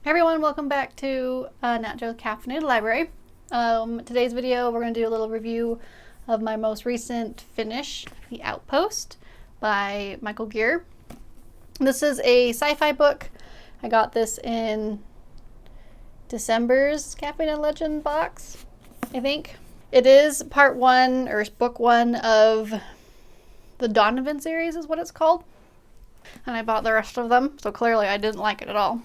Hey everyone, welcome back to Nat Joe's Caffeinated Library. Today's video, we're going to do a little review of my most recent finish, The Outpost by Michael Gear. This is a sci-fi book. I got this in December's Caffeinated Legend box, I think. It is part one, or book one, of the Donovan series is what it's called. And I bought the rest of them, so clearly I didn't like it at all.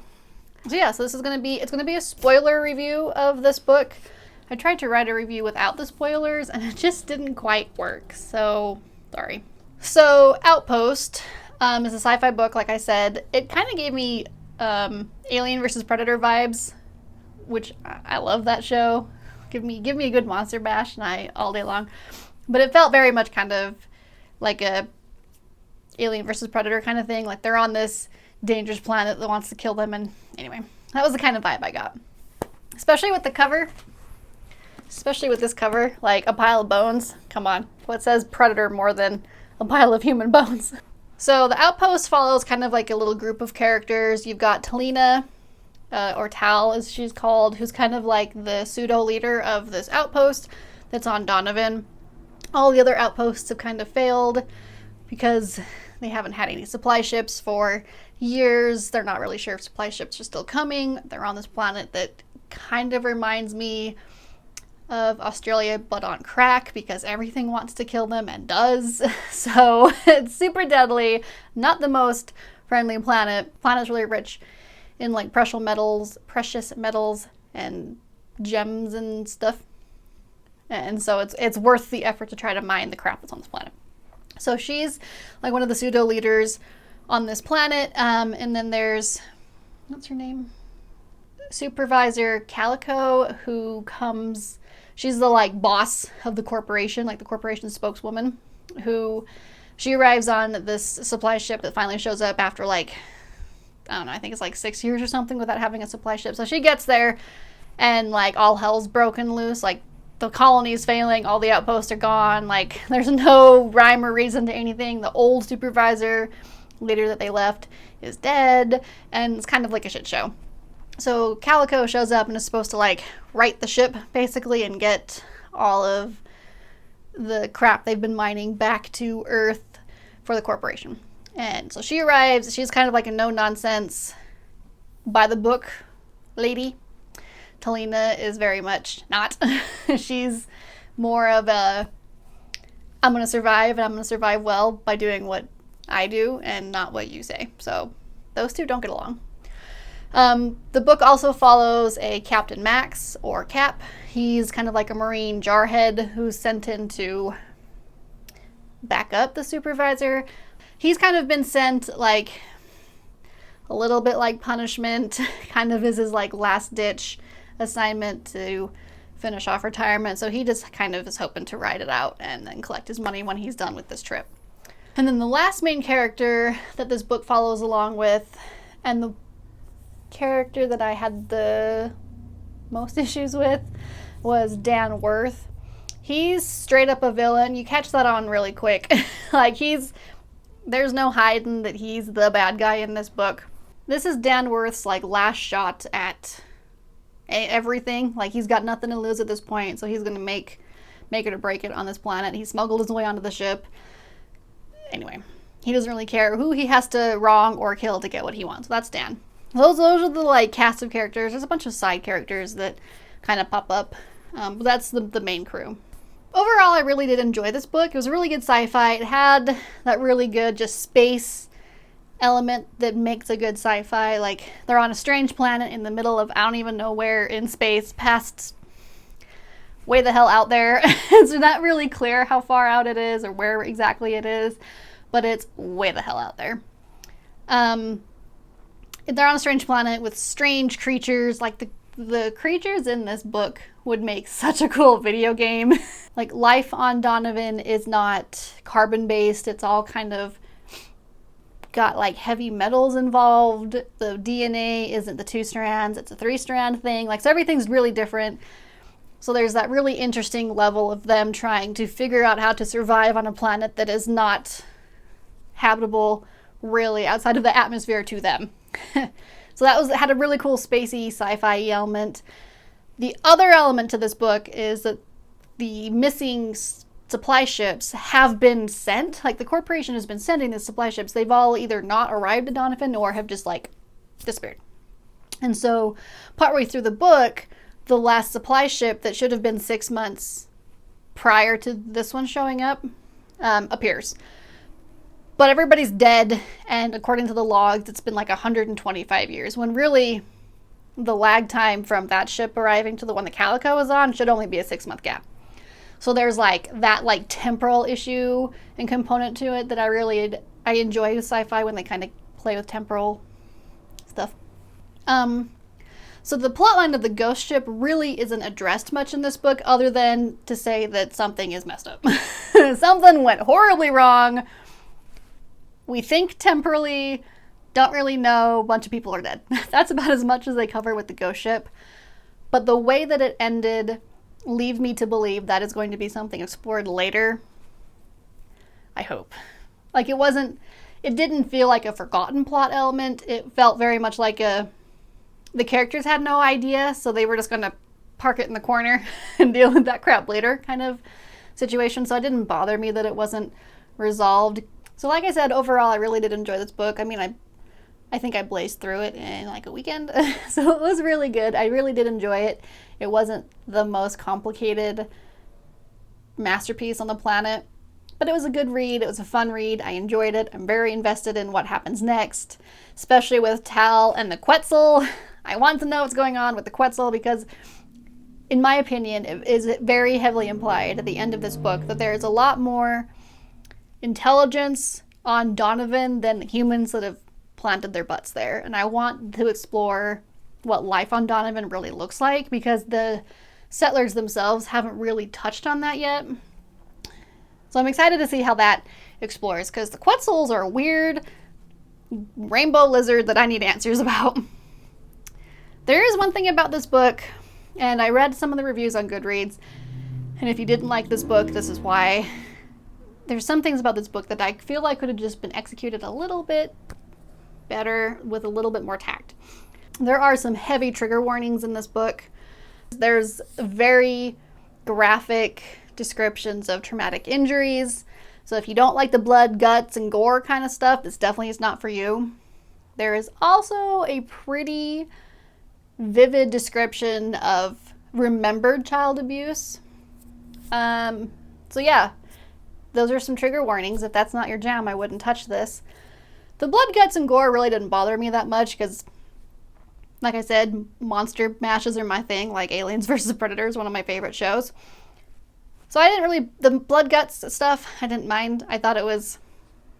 So yeah, so this is gonna be a spoiler review of this book. I tried to write a review without the spoilers and it just didn't quite work, so sorry. So Outpost is a sci-fi book, like I said. It kind of gave me Alien vs. Predator vibes, which I love that show. Give me a good monster bash and all day long. But it felt very much kind of like a Alien vs. Predator kind of thing. Like they're on this dangerous planet that wants to kill them, and anyway, that was the kind of vibe I got. Especially with the cover. Especially with this cover, like a pile of bones. Come on, what says predator more than a pile of human bones? So the Outpost follows kind of like a little group of characters. You've got Talina, or Tal as she's called, who's kind of like the pseudo leader of this outpost that's on Donovan. All the other outposts have kind of failed because they haven't had any supply ships for years. They're not really sure if supply ships are still coming. They're on this planet that kind of reminds me of Australia, but on crack, because everything wants to kill them and does. So it's super deadly, not the most friendly planet. Planet's really rich in like precious metals and gems and stuff. And so it's worth the effort to try to mine the crap that's on this planet. So she's like one of the pseudo leaders on this planet. And then there's, what's her name? Supervisor Calico, who comes, she's the like boss of the corporation, like the corporation spokeswoman, who she arrives on this supply ship that finally shows up after like, I don't know, I think it's like 6 years or something without having a supply ship. So she gets there and like all hell's broken loose. Like the colony's failing, all the outposts are gone, like there's no rhyme or reason to anything. The old supervisor leader that they left is dead, and it's kind of like a shit show. So Calico shows up and is supposed to like right the ship basically and get all of the crap they've been mining back to Earth for the corporation. And so she arrives. She's kind of like a no-nonsense, by-the-book lady. Talina is very much not. She's more of a, I'm going to survive, and I'm going to survive well by doing what I do and not what you say. So those two don't get along. The book also follows a Captain Max, or Cap. He's kind of like a Marine jarhead who's sent in to back up the supervisor. He's kind of been sent like a little bit like punishment, kind of is his like last ditch assignment to finish off retirement. So he just kind of is hoping to ride it out and then collect his money when he's done with this trip. And then the last main character that this book follows along with, and the character that I had the most issues with, was Dan Worth. He's straight up a villain. You catch that on really quick. Like there's no hiding that he's the bad guy in this book. This is Dan Worth's like last shot at everything. Like he's got nothing to lose at this point, so he's gonna make it or break it on this planet. He smuggled his way onto the ship. Anyway, he doesn't really care who he has to wrong or kill to get what he wants. So that's Dan. Those are the like cast of characters. There's a bunch of side characters that kind of pop up, but that's the main crew. Overall, I really did enjoy this book. It was a really good sci-fi. It had that really good just space element that makes a good sci-fi. Like they're on a strange planet in the middle of I don't even know where in space, past way the hell out there. It's not really clear how far out it is or where exactly it is, but it's way the hell out there. They're on a strange planet with strange creatures. Like the creatures in this book would make such a cool video game. Like life on Donovan is not carbon based. It's all kind of got like heavy metals involved. The DNA isn't the 2 strands, it's a 3-strand thing. Like so everything's really different. So there's that really interesting level of them trying to figure out how to survive on a planet that is not habitable really outside of the atmosphere to them. So that had a really cool spacey sci-fi element. The other element to this book is that the missing supply ships have been sent. Like, the corporation has been sending the supply ships. They've all either not arrived at Donovan or have just, like, disappeared. And so partway through the book, the last supply ship that should have been 6 months prior to this one showing up appears. But everybody's dead, and according to the logs, it's been like 125 years, when really the lag time from that ship arriving to the one that Calico was on should only be a 6-month gap. So there's like that like temporal issue and component to it that I enjoy with sci-fi, when they kind of play with temporal stuff. So the plotline of the ghost ship really isn't addressed much in this book, other than to say that something is messed up. Something went horribly wrong. We think temporally, don't really know, a bunch of people are dead. That's about as much as they cover with the ghost ship. But the way that it ended leads me to believe that is going to be something explored later. I hope. Like, it didn't feel like a forgotten plot element. It felt very much like the characters had no idea, so they were just going to park it in the corner and deal with that crap later kind of situation. So it didn't bother me that it wasn't resolved. So like I said, overall, I really did enjoy this book. I mean, I think I blazed through it in like a weekend. So it was really good. I really did enjoy it. It wasn't the most complicated masterpiece on the planet, but it was a good read. It was a fun read. I enjoyed it. I'm very invested in what happens next, especially with Tal and the Quetzal. I want to know what's going on with the Quetzal, because in my opinion, it is very heavily implied at the end of this book that there is a lot more intelligence on Donovan than the humans that have planted their butts there. And I want to explore what life on Donovan really looks like, because the settlers themselves haven't really touched on that yet. So I'm excited to see how that explores, because the Quetzals are a weird rainbow lizard that I need answers about. There is one thing about this book, and I read some of the reviews on Goodreads, and if you didn't like this book, this is why. There's some things about this book that I feel like could have just been executed a little bit better with a little bit more tact. There are some heavy trigger warnings in this book. There's very graphic descriptions of traumatic injuries. So if you don't like the blood, guts, and gore kind of stuff, this definitely is not for you. There is also a pretty vivid description of remembered child abuse. So yeah, those are some trigger warnings. If that's not your jam, I wouldn't touch this. The blood, guts, and gore really didn't bother me that much, because like I said, monster mashes are my thing, like Aliens vs. Predator is one of my favorite shows. So the blood, guts stuff, I didn't mind. I thought it was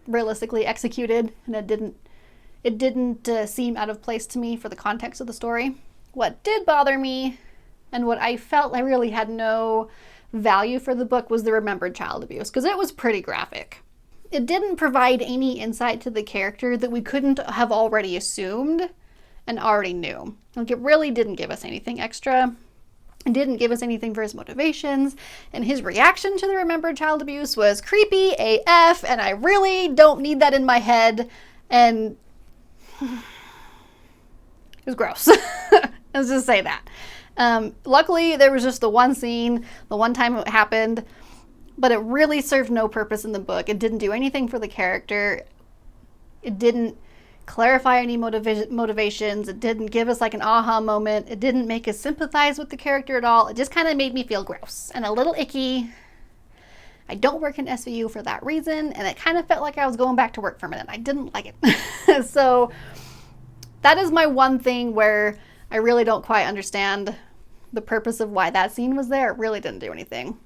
realistically executed, and it didn't seem out of place to me for the context of the story. What did bother me, and what I felt I really had no value for the book, was the remembered child abuse, because it was pretty graphic. It didn't provide any insight to the character that we couldn't have already assumed and already knew. Like, it really didn't give us anything extra. It didn't give us anything for his motivations, and his reaction to the remembered child abuse was creepy AF, and I really don't need that in my head, and it was gross. Let's just say that. Luckily, there was just the one scene, the one time it happened, but it really served no purpose in the book. It didn't do anything for the character. It didn't clarify any motivations. It didn't give us like an aha moment. It didn't make us sympathize with the character at all. It just kind of made me feel gross and a little icky. I don't work in SVU for that reason, and it kind of felt like I was going back to work for a minute. I didn't like it. So that is my one thing where I really don't quite understand the purpose of why that scene was there. It really didn't do anything.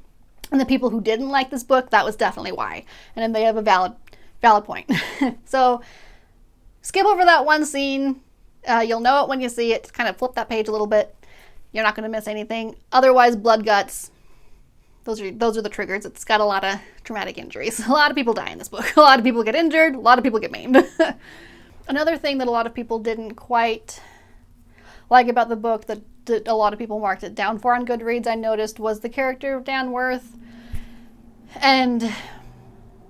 And the people who didn't like this book, that was definitely why. And then they have a valid point. So skip over that one scene. You'll know it when you see it. Just kind of flip that page a little bit. You're not going to miss anything. Otherwise, blood, guts. Those are the triggers. It's got a lot of traumatic injuries. A lot of people die in this book. A lot of people get injured. A lot of people get maimed. Another thing that a lot of people didn't quite like about the book that a lot of people marked it down for on Goodreads, I noticed, was the character of Dan Worth. And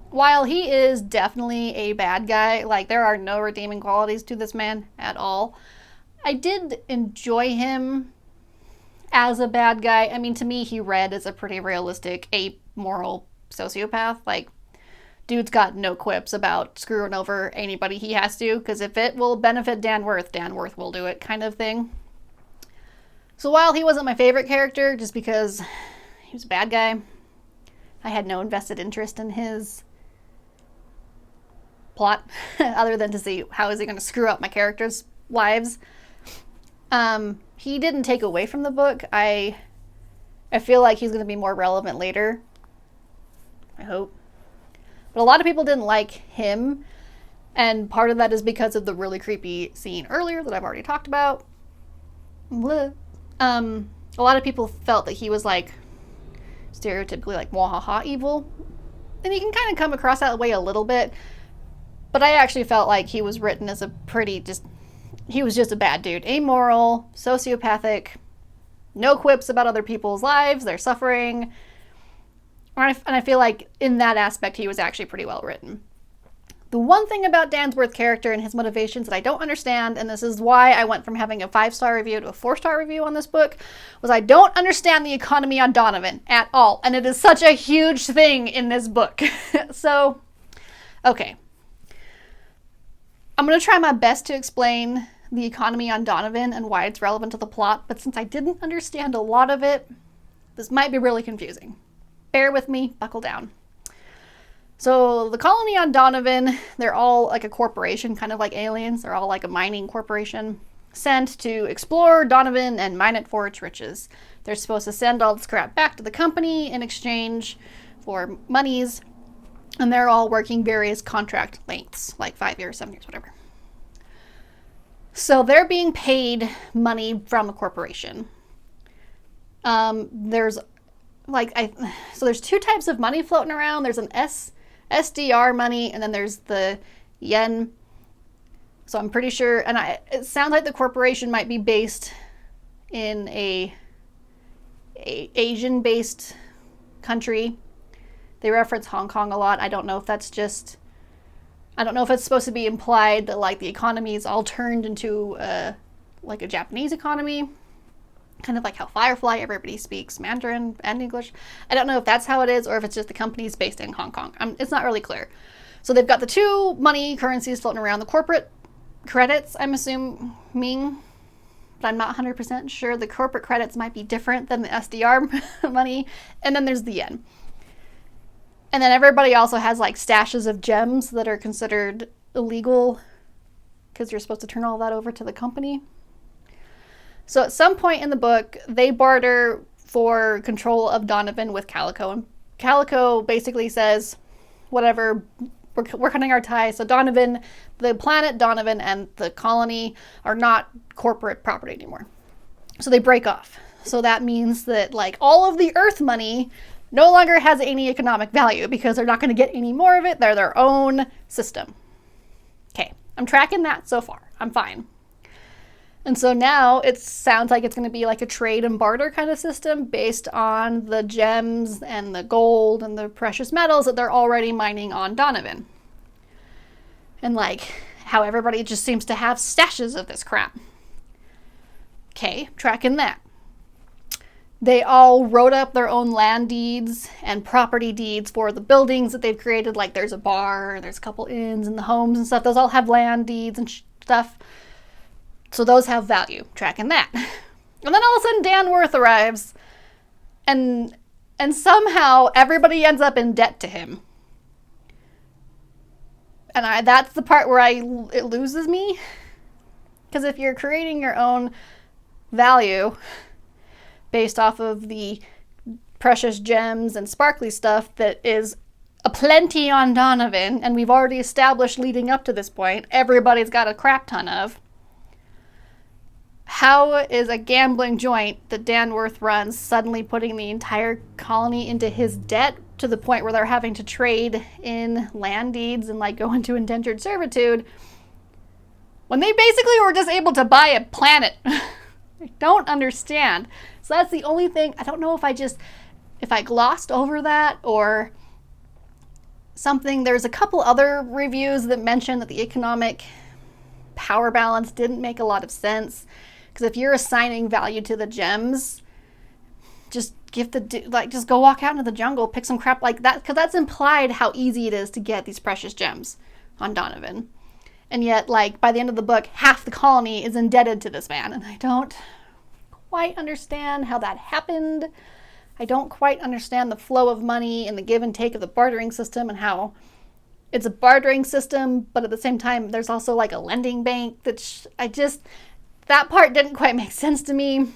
while he is definitely a bad guy, like, there are no redeeming qualities to this man at all, I did enjoy him as a bad guy. I mean, to me, he read as a pretty realistic, amoral sociopath. Like, dude's got no quips about screwing over anybody he has to, because if it will benefit Dan Worth will do it, kind of thing. So while he wasn't my favorite character, just because he was a bad guy, I had no invested interest in his plot, other than to see how is he going to screw up my characters' lives. He didn't take away from the book. I feel like he's going to be more relevant later. I hope. But a lot of people didn't like him, and part of that is because of the really creepy scene earlier that I've already talked about. A lot of people felt that he was like stereotypically like wahaha evil, and he can kind of come across that way a little bit, but I actually felt like he was written as a pretty he was just a bad dude. Amoral, sociopathic, no quips about other people's lives, their suffering. And I feel like in that aspect, he was actually pretty well written. The one thing about Dansworth's character and his motivations that I don't understand, and this is why I went from having a 5-star review to a 4-star review on this book, was I don't understand the economy on Donovan at all. And it is such a huge thing in this book. So, okay. I'm going to try my best to explain the economy on Donovan and why it's relevant to the plot, but since I didn't understand a lot of it, this might be really confusing. Bear with me, buckle down. So the colony on Donovan, they're all like a corporation, kind of like aliens. They're all like a mining corporation sent to explore Donovan and mine it for its riches. They're supposed to send all the scrap back to the company in exchange for monies, and they're all working various contract lengths, like 5 years, 7 years, whatever. So they're being paid money from a corporation. There's two types of money floating around. There's an SDR money, and then there's the yen. So I'm pretty sure, and it sounds like the corporation might be based in a Asian-based country. They reference Hong Kong a lot. I don't know if it's supposed to be implied that like the economy is all turned into like a Japanese economy. Kind of like how Firefly, everybody speaks Mandarin and English. I don't know if that's how it is or if it's just the company's based in Hong Kong. It's not really clear. So they've got the two money currencies floating around. The corporate credits, I'm assuming, but I'm not 100% sure. The corporate credits might be different than the SDR money. And then there's the yen. And then everybody also has like stashes of gems that are considered illegal because you're supposed to turn all that over to the company. So at some point in the book, they barter for control of Donovan with Calico. And Calico basically says, whatever, we're cutting our ties. So Donovan, the planet Donovan and the colony are not corporate property anymore. So they break off. So that means that like all of the Earth money no longer has any economic value because they're not going to get any more of it. They're their own system. Okay, I'm tracking that so far. I'm fine. And so now it sounds like it's going to be like a trade and barter kind of system based on the gems and the gold and the precious metals that they're already mining on Donovan. And like how everybody just seems to have stashes of this crap. Okay, tracking that. They all wrote up their own land deeds and property deeds for the buildings that they've created. Like there's a bar, there's a couple inns and the homes and stuff. Those all have land deeds and stuff. So those have value. Tracking that. And then all of a sudden Dan Worth arrives and somehow everybody ends up in debt to him. And that's the part where it loses me. Because if you're creating your own value based off of the precious gems and sparkly stuff that is aplenty on Donovan, and we've already established leading up to this point, everybody's got a crap ton of, how is a gambling joint that Dan Worth runs suddenly putting the entire colony into his debt to the point where they're having to trade in land deeds and like go into indentured servitude when they basically were just able to buy a planet? I don't understand. So that's the only thing. I don't know if I glossed over that or something. There's a couple other reviews that mention that the economic power balance didn't make a lot of sense. Because if you're assigning value to the gems, just just go walk out into the jungle, pick some crap like that, because that's implied how easy it is to get these precious gems on Donovan. And yet, like, by the end of the book, half the colony is indebted to this man, and I don't quite understand how that happened. I don't quite understand the flow of money and the give and take of the bartering system, and how it's a bartering system, but at the same time, there's also like a lending bank that part didn't quite make sense to me.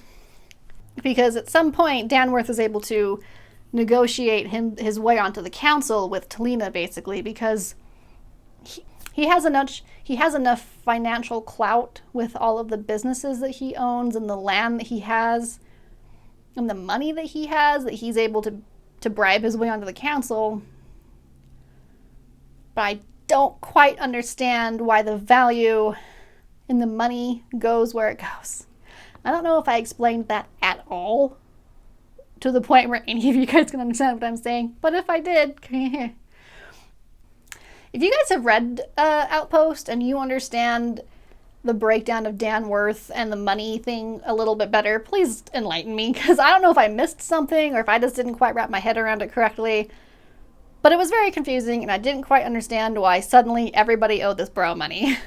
Because at some point, Danworth is able to negotiate his way onto the council with Talina, basically, because he has enough financial clout with all of the businesses that he owns and the land that he has and the money that he has, that he's able to bribe his way onto the council. But I don't quite understand why the value in the money goes where it goes. I don't know if I explained that at all to the point where any of you guys can understand what I'm saying, but if I did, if you guys have read Outpost and you understand the breakdown of Danworth and the money thing a little bit better, please enlighten me, because I don't know if I missed something or if I just didn't quite wrap my head around it correctly. But it was very confusing, and I didn't quite understand why suddenly everybody owed this bro money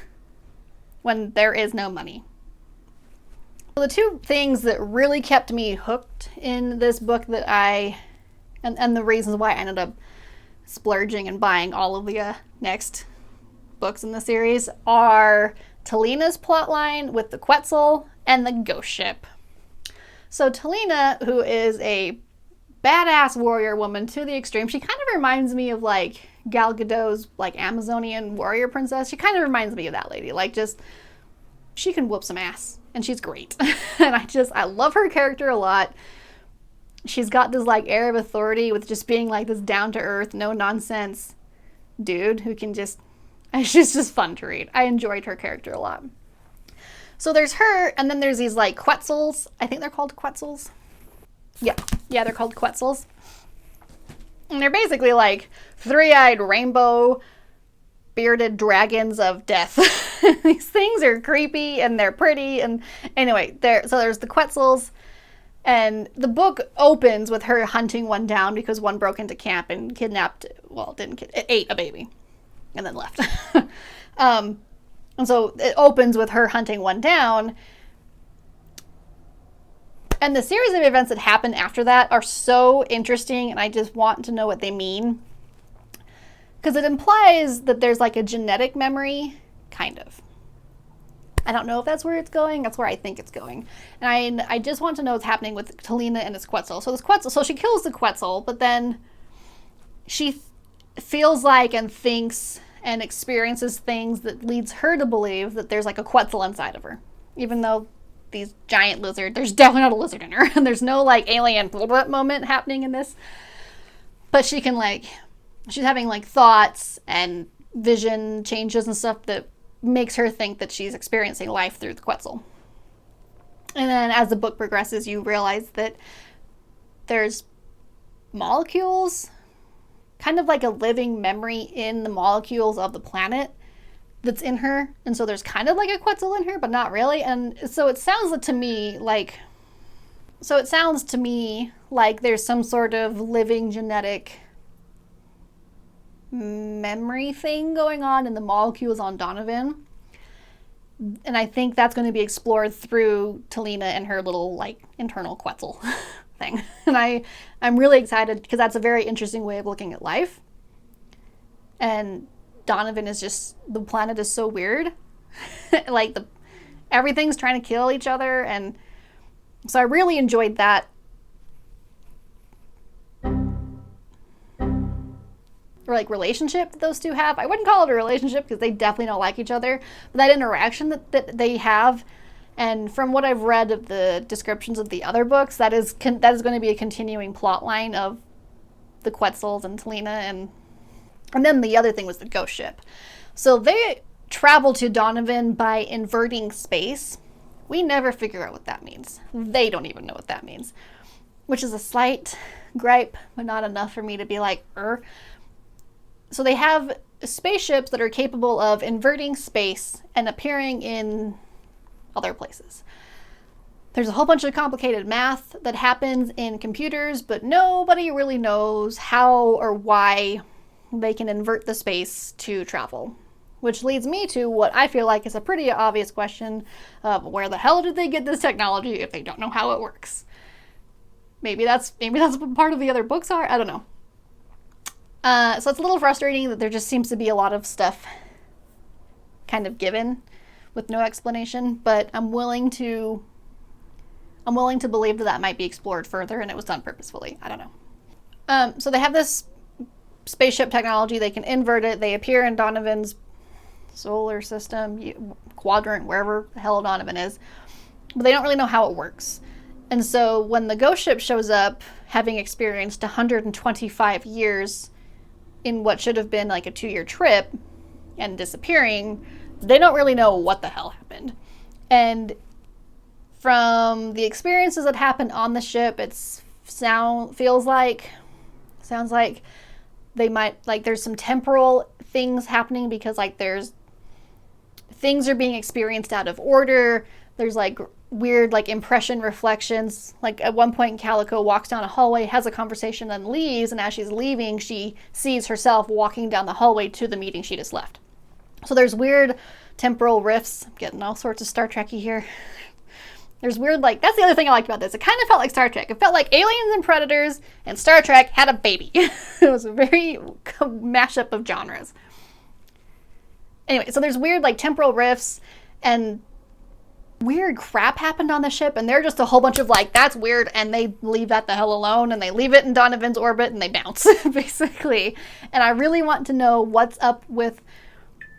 when there is no money. The two things that really kept me hooked in this book and the reasons why I ended up splurging and buying all of the next books in the series are Talina's plotline with the Quetzal and the ghost ship. So Talina, who is a badass warrior woman to the extreme, she kind of reminds me of like Gal Gadot's like Amazonian warrior princess. She kind of reminds me of that lady. Like, just, she can whoop some ass. And she's great. And I love her character a lot. She's got this like air of authority with just being like this down to earth, no nonsense dude who can she's just fun to read. I enjoyed her character a lot. So there's her, and then there's these like Quetzals. I think they're called Quetzals. Yeah, they're called Quetzals. And they're basically like three-eyed rainbow bearded dragons of death. These things are creepy and they're pretty, and anyway, there's the Quetzals, and the book opens with her hunting one down because one broke into camp and it ate a baby and then left. And so it opens with her hunting one down, and the series of events that happen after that are so interesting, and I just want to know what they mean. Because it implies that there's like a genetic memory, kind of. I don't know if that's where it's going. That's where I think it's going. And I just want to know what's happening with Talina and this Quetzal. So she kills the Quetzal, but then she feels like and thinks and experiences things that leads her to believe that there's like a Quetzal inside of her. Even though these giant lizard, there's definitely not a lizard in her. And there's no like alien blah blah moment happening in this. But she can like, she's having like thoughts and vision changes and stuff that makes her think that she's experiencing life through the Quetzal. And then as the book progresses, you realize that there's molecules, kind of like a living memory in the molecules of the planet that's in her. And so there's kind of like a Quetzal in her, but not really. And so it sounds to me like there's some sort of living genetic memory thing going on in the molecules on Donovan. And I think that's going to be explored through Talina and her little like internal Quetzal thing. And I'm really excited because that's a very interesting way of looking at life. And Donovan is just, the planet is so weird. Like everything's trying to kill each other, and so I really enjoyed that. Or like relationship that those two have. I wouldn't call it a relationship because they definitely don't like each other, but that interaction that they have, and from what I've read of the descriptions of the other books, that is going to be a continuing plot line of the Quetzals and Talina, and then the other thing was the ghost ship. So they travel to Donovan by inverting space. We never figure out what that means. They don't even know what that means, which is a slight gripe, but not enough for me to be like, So they have spaceships that are capable of inverting space and appearing in other places. There's a whole bunch of complicated math that happens in computers, but nobody really knows how or why they can invert the space to travel. Which leads me to what I feel like is a pretty obvious question of where the hell did they get this technology if they don't know how it works? Maybe that's what part of the other books are. I don't know. So it's a little frustrating that there just seems to be a lot of stuff kind of given with no explanation, but I'm willing to believe that might be explored further and it was done purposefully. I don't know. So they have this spaceship technology. They can invert it. They appear in Donovan's solar system, quadrant, wherever the hell Donovan is, but they don't really know how it works. And so when the ghost ship shows up, having experienced 125 years in what should have been like a 2-year trip and disappearing, they don't really know what the hell happened. And from the experiences that happened on the ship, sounds like they might, like, there's some temporal things happening because, like, things are being experienced out of order. There's, like, weird, like, impression reflections. Like, at one point, Calico walks down a hallway, has a conversation, then leaves, and as she's leaving, she sees herself walking down the hallway to the meeting she just left. So there's weird temporal rifts. I'm getting all sorts of Star Trek-y here. There's weird, like, that's the other thing I liked about this. It kind of felt like Star Trek. It felt like Aliens and Predators and Star Trek had a baby. It was a very mashup of genres. Anyway, so there's weird, like, temporal rifts and weird crap happened on the ship, and they're just a whole bunch of, like, that's weird, and they leave that the hell alone, and they leave it in Donovan's orbit, and they bounce, basically. And I really want to know what's up with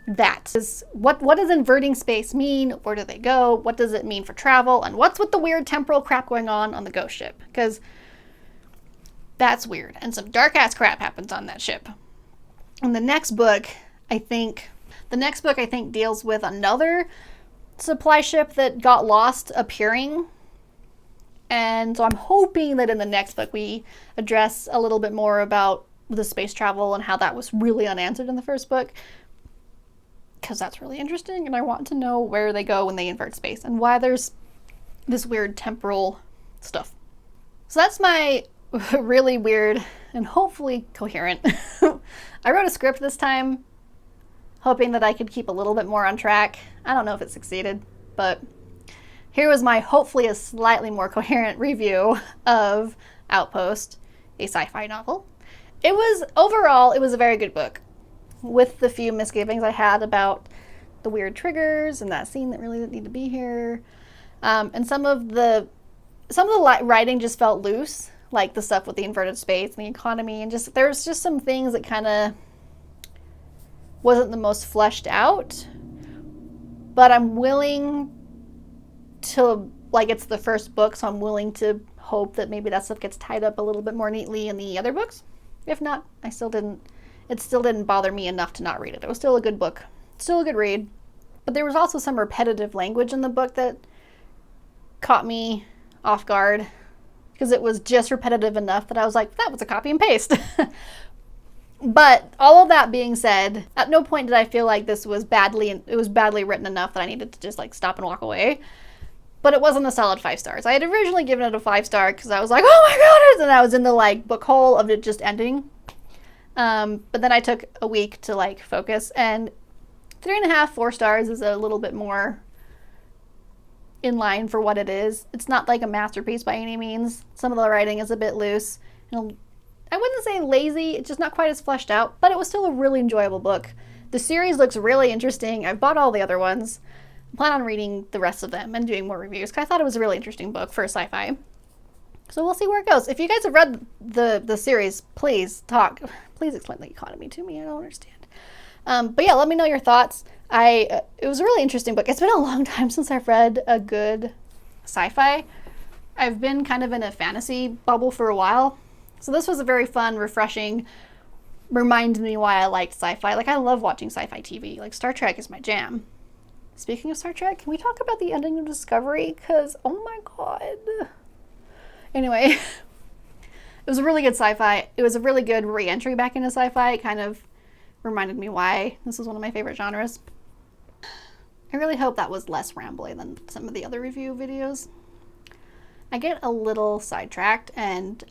that. What does inverting space mean? Where do they go? What does it mean for travel? And what's with the weird temporal crap going on the ghost ship? Because that's weird. And some dark-ass crap happens on that ship. And the next book, I think, deals with another supply ship that got lost appearing. And so I'm hoping that in the next book we address a little bit more about the space travel and how that was really unanswered in the first book. Because that's really interesting, and I want to know where they go when they invert space and why there's this weird temporal stuff. So that's my really weird and hopefully coherent. I wrote a script this time, hoping that I could keep a little bit more on track. I don't know if it succeeded, but here was my hopefully a slightly more coherent review of Outpost, a sci-fi novel. Overall, it was a very good book, with the few misgivings I had about the weird triggers and that scene that really didn't need to be here. And some of the writing just felt loose, like the stuff with the inverted space and the economy, and there was just some things that kind of wasn't the most fleshed out. But I'm willing to, like, it's the first book, so I'm willing to hope that maybe that stuff gets tied up a little bit more neatly in the other books. If not, it still didn't bother me enough to not read it. It was still a good book. Still a good read. But there was also some repetitive language in the book that caught me off guard. Because it was just repetitive enough that I was like, that was a copy and paste. But all of that being said, at no point did I feel like it was badly written enough that I needed to just, like, stop and walk away. But it wasn't a solid 5 stars. I had originally given it a 5-star because I was like, oh my god! And I was in the, like, book hole of it just ending. But then I took a week to, like, focus, and 3.5, 4 stars is a little bit more in line for what it is. It's not like a masterpiece by any means. Some of the writing is a bit loose. I wouldn't say lazy, it's just not quite as fleshed out, but it was still a really enjoyable book. The series looks really interesting. I've bought all the other ones. I plan on reading the rest of them and doing more reviews, because I thought it was a really interesting book for sci-fi. So we'll see where it goes. If you guys have read the series, please explain the economy to me. I don't understand. But yeah, let me know your thoughts. It was a really interesting book. It's been a long time since I've read a good sci-fi. I've been kind of in a fantasy bubble for a while. So this was a very fun, refreshing, reminded me why I liked sci-fi. Like, I love watching sci-fi TV. Like, Star Trek is my jam. Speaking of Star Trek, can we talk about the ending of Discovery? Because, oh my god. Anyway, it was a really good sci-fi. It was a really good re-entry back into sci-fi. It kind of reminded me why this is one of my favorite genres. I really hope that was less rambly than some of the other review videos. I get a little sidetracked, and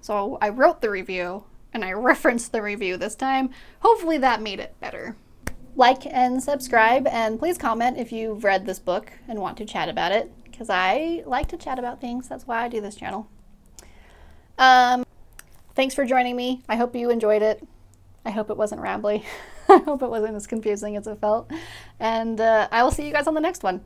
so I wrote the review and I referenced the review this time. Hopefully that made it better. Like and subscribe, and please comment if you've read this book and want to chat about it, because I like to chat about things. That's why I do this channel. Thanks for joining me. I hope you enjoyed it. I hope it wasn't rambly. I hope it wasn't as confusing as it felt. And I will see you guys on the next one.